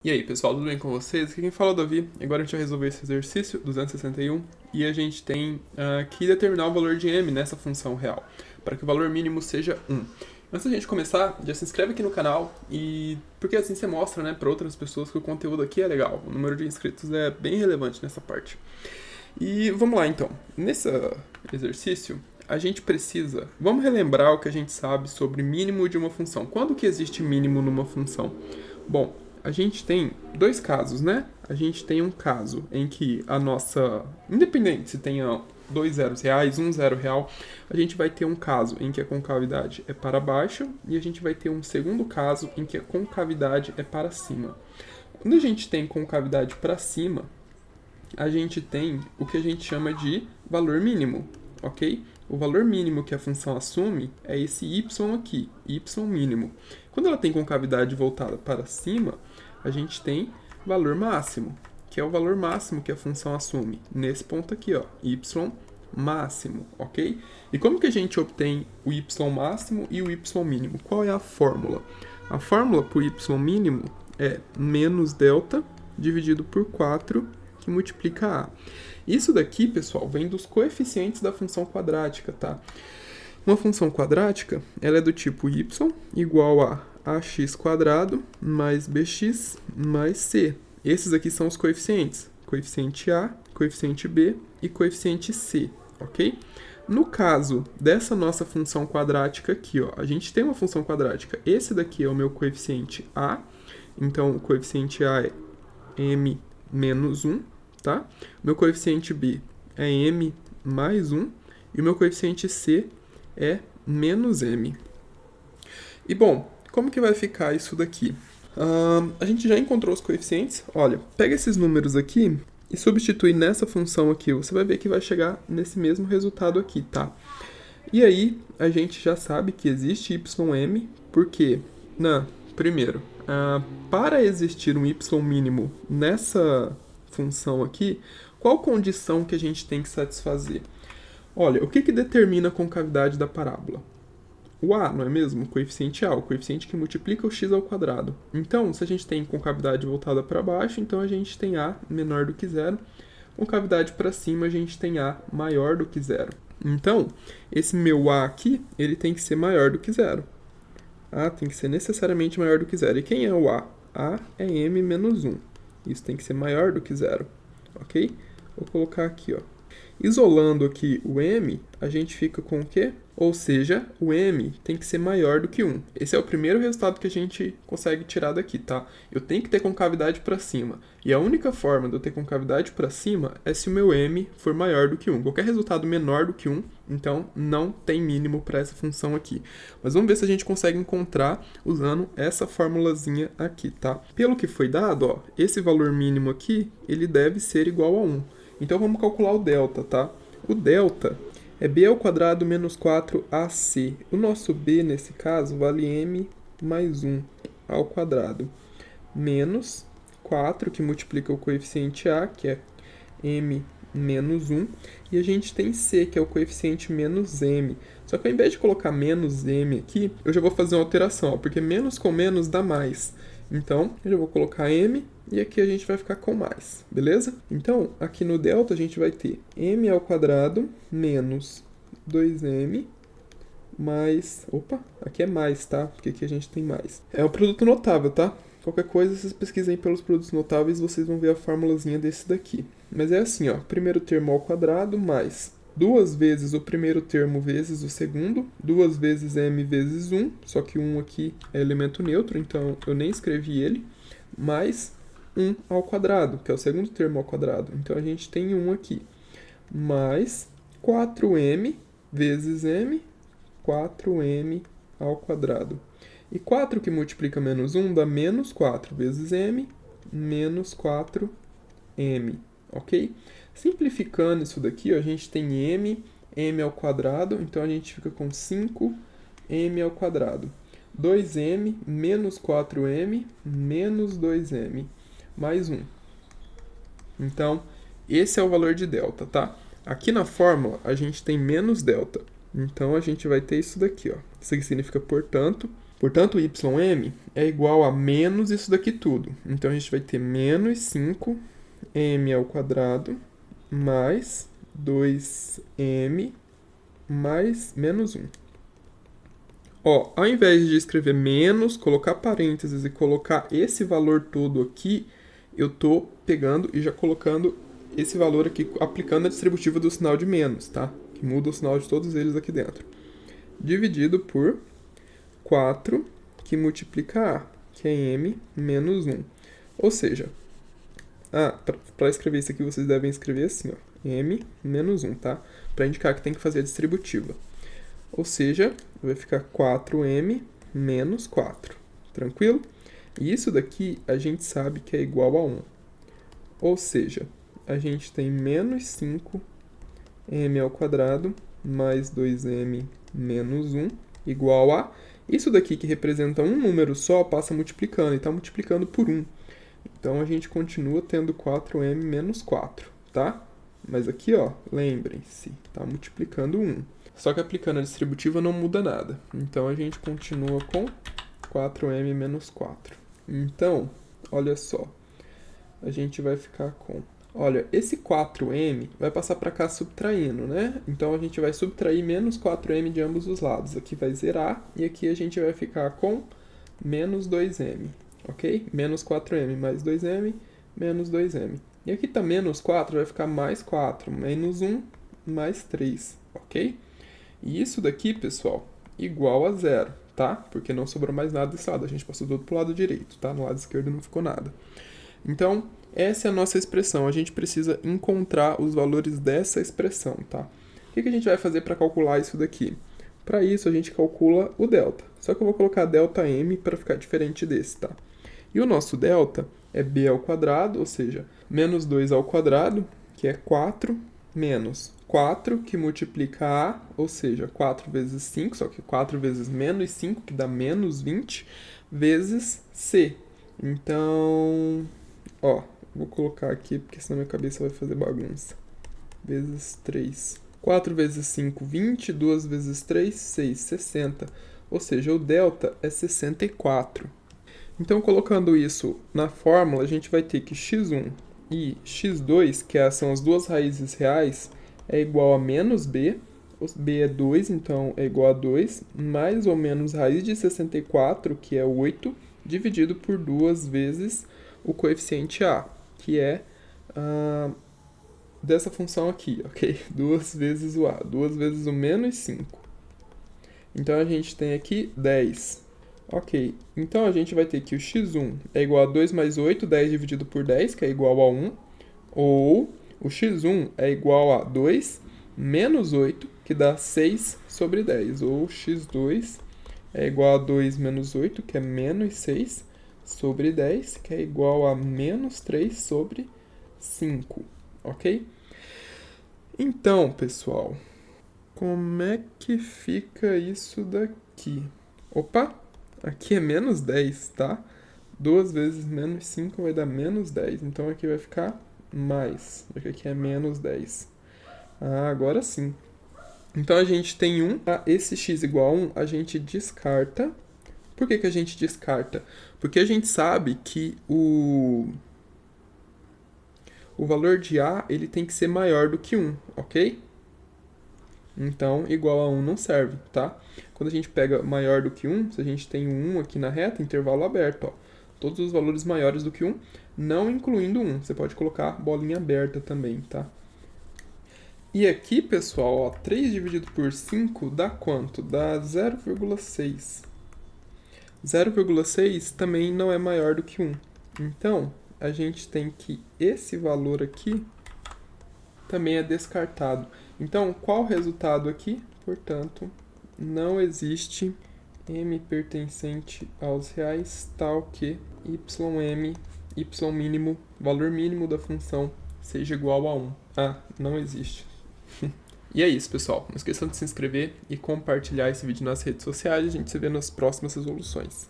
E aí, pessoal, tudo bem com vocês? Aqui quem fala é o Davi. Agora a gente vai resolver esse exercício 261 e a gente tem que determinar o valor de m nessa função real, para que o valor mínimo seja 1. Antes da gente começar, já se inscreve aqui no canal, porque assim você mostra, né, para outras pessoas que o conteúdo aqui é legal. O número de inscritos é bem relevante nessa parte. E vamos lá então. Nesse exercício, a gente precisa... Vamos relembrar o que a gente sabe sobre mínimo de uma função. Quando que existe mínimo numa função? Bom, a gente tem dois casos, né? A gente tem um caso em que a nossa... Independente se tenha dois zeros reais, um zero real, a gente vai ter um caso em que a concavidade é para baixo e a gente vai ter um segundo caso em que a concavidade é para cima. Quando a gente tem concavidade para cima, a gente tem o que a gente chama de valor mínimo, ok? O valor mínimo que a função assume é esse y aqui, y mínimo. Quando ela tem concavidade voltada para cima, a gente tem valor máximo, que é o valor máximo que a função assume, nesse ponto aqui, ó, y máximo, ok? E como que a gente obtém o y máximo e o y mínimo? Qual é a fórmula? A fórmula para o y mínimo é menos delta dividido por 4, que multiplica a. Isso daqui, pessoal, vem dos coeficientes da função quadrática, tá? Uma função quadrática, ela é do tipo y igual a ax quadrado mais bx mais c. Esses aqui são os coeficientes. Coeficiente a, coeficiente b e coeficiente c, ok? No caso dessa nossa função quadrática aqui, ó, a gente tem uma função quadrática. Esse daqui é o meu coeficiente a, então o coeficiente a é m menos 1, tá? Meu coeficiente b é m mais 1 e o meu coeficiente c é menos m. E bom, como que vai ficar isso daqui? A gente já encontrou os coeficientes. Olha, pega esses números aqui e substitui nessa função aqui. Você vai ver que vai chegar nesse mesmo resultado aqui, tá? E aí, a gente já sabe que existe ym, porque, primeiro, para existir um y mínimo nessa função aqui, qual condição que a gente tem que satisfazer? Olha, o que determina a concavidade da parábola? O a, não é mesmo? O coeficiente a, o coeficiente que multiplica o x ao quadrado. Então, se a gente tem concavidade voltada para baixo, então a gente tem a menor do que zero. Concavidade para cima, a gente tem a maior do que zero. Então, esse meu a aqui, ele tem que ser maior do que zero. A tem que ser necessariamente maior do que zero. E quem é o a? A é m menos 1. Isso tem que ser maior do que zero, ok? Vou colocar aqui, ó. Isolando aqui o m, a gente fica com o quê? Ou seja, o m tem que ser maior do que 1. Esse é o primeiro resultado que a gente consegue tirar daqui, tá? Eu tenho que ter concavidade para cima. E a única forma de eu ter concavidade para cima é se o meu m for maior do que 1. Qualquer resultado menor do que 1, então não tem mínimo para essa função aqui. Mas vamos ver se a gente consegue encontrar usando essa formulazinha aqui, tá? Pelo que foi dado, ó, esse valor mínimo aqui, ele deve ser igual a 1. Então vamos calcular o delta, tá? O delta é b ao quadrado menos 4ac. O nosso b, nesse caso, vale m mais 1 ao quadrado. Menos 4, que multiplica o coeficiente a, que é m menos 1. E a gente tem c, que é o coeficiente menos m. Só que ao invés de colocar menos m aqui, eu já vou fazer uma alteração, ó, porque menos com menos dá mais. Então, eu já vou colocar m e aqui a gente vai ficar com mais, beleza? Então, aqui no delta a gente vai ter m ao quadrado menos 2m mais... Opa, aqui é mais, tá? Porque aqui a gente tem mais. É um produto notável, tá? Qualquer coisa, vocês pesquisem pelos produtos notáveis, vocês vão ver a formulazinha desse daqui. Mas é assim, ó, primeiro termo ao quadrado mais 2 vezes o primeiro termo vezes o segundo, 2 vezes m vezes 1, só que 1 aqui é elemento neutro, então eu nem escrevi ele, mais 1 ao quadrado, que é o segundo termo ao quadrado. Então a gente tem 1 aqui, mais 4m vezes m, 4m ao quadrado. E 4 que multiplica menos 1 dá menos 4 vezes m, menos 4m, ok? Simplificando isso daqui, ó, a gente tem m ao quadrado, então a gente fica com 5m ao quadrado. 2m menos 4m menos 2m mais 1. Então, esse é o valor de delta, tá? Aqui na fórmula, a gente tem menos delta. Então, a gente vai ter isso daqui, ó. Isso aqui significa, portanto, Portanto, ym é igual a menos isso daqui tudo. Então, a gente vai ter menos 5m ao quadrado mais 2m mais menos 1. Ó, ao invés de escrever menos, colocar parênteses e colocar esse valor todo aqui, eu estou pegando e já colocando esse valor aqui, aplicando a distributiva do sinal de menos, tá? Que muda o sinal de todos eles aqui dentro. Dividido por 4, que multiplica A, que é m menos 1. Ou seja, para escrever isso aqui, vocês devem escrever assim, ó, m menos 1, tá? Para indicar que tem que fazer a distributiva. Ou seja, vai ficar 4m menos 4. Tranquilo? E isso daqui a gente sabe que é igual a 1. Ou seja, a gente tem menos 5m ao quadrado mais 2m menos 1 igual a... Isso daqui que representa um número só passa multiplicando, e está multiplicando por 1. Então, a gente continua tendo 4m menos 4, tá? Mas aqui, ó, lembrem-se, está multiplicando 1. Só que aplicando a distributiva não muda nada. Então, a gente continua com 4m menos 4. Então, olha só, a gente vai ficar com... Olha, esse 4m vai passar para cá subtraindo, né? Então, a gente vai subtrair menos 4m de ambos os lados. Aqui vai zerar e aqui a gente vai ficar com menos 2m, ok? Menos 4m mais 2m, menos 2m. E aqui tá menos 4, vai ficar mais 4, menos 1, mais 3, ok? E isso daqui, pessoal, igual a zero, tá? Porque não sobrou mais nada desse lado, a gente passou tudo pro lado direito, tá? No lado esquerdo não ficou nada. Então, essa é a nossa expressão. A gente precisa encontrar os valores dessa expressão, tá? O que a gente vai fazer para calcular isso daqui? Para isso, a gente calcula o delta. Só que eu vou colocar ΔM para ficar diferente desse, tá? E o nosso delta é b ao quadrado, ou seja, menos 2 ao quadrado, que é 4, menos 4, que multiplica A, ou seja, 4 vezes 5, só que 4 vezes menos 5, que dá menos 20, vezes C. Então... Ó, vou colocar aqui, porque senão minha cabeça vai fazer bagunça. Vezes 3. 4 vezes 5, 20. 2 vezes 3, 6, 60. Ou seja, o delta é 64. Então, colocando isso na fórmula, a gente vai ter que x1 e x2, que são as duas raízes reais, é igual a menos b. B é 2, então é igual a 2, mais ou menos raiz de 64, que é 8, dividido por 2 vezes o coeficiente a, que é dessa função aqui, ok? 2 vezes o a, 2 vezes o menos 5. Então, a gente tem aqui 10. Ok, então a gente vai ter que o x1 é igual a 2 mais 8, 10 dividido por 10, que é igual a 1. Ou o x1 é igual a 2 menos 8, que dá 6 sobre 10. Ou x2 é igual a 2 menos 8, que é menos 6 sobre 10, que é igual a menos 3 sobre 5, ok? Então, pessoal, como é que fica isso daqui? Opa, aqui é menos 10, tá? 2 vezes menos 5 vai dar menos 10, então aqui vai ficar mais, porque aqui é menos 10. Agora sim. Então, a gente tem 1, esse x igual a 1, a gente descarta. Por que a gente descarta? Porque a gente sabe que o valor de A ele tem que ser maior do que 1, ok? Então, igual a 1 não serve, tá? Quando a gente pega maior do que 1, se a gente tem 1 aqui na reta, intervalo aberto, ó. Todos os valores maiores do que 1, não incluindo 1. Você pode colocar bolinha aberta também, tá? E aqui, pessoal, ó, 3 dividido por 5 dá quanto? Dá 0,6. 0,6 também não é maior do que 1. Então, a gente tem que esse valor aqui também é descartado. Então, qual o resultado aqui? Portanto, não existe m pertencente aos reais tal que ym, y mínimo, valor mínimo da função, seja igual a 1. Não existe. E é isso, pessoal. Não esqueçam de se inscrever e compartilhar esse vídeo nas redes sociais. A gente se vê nas próximas resoluções.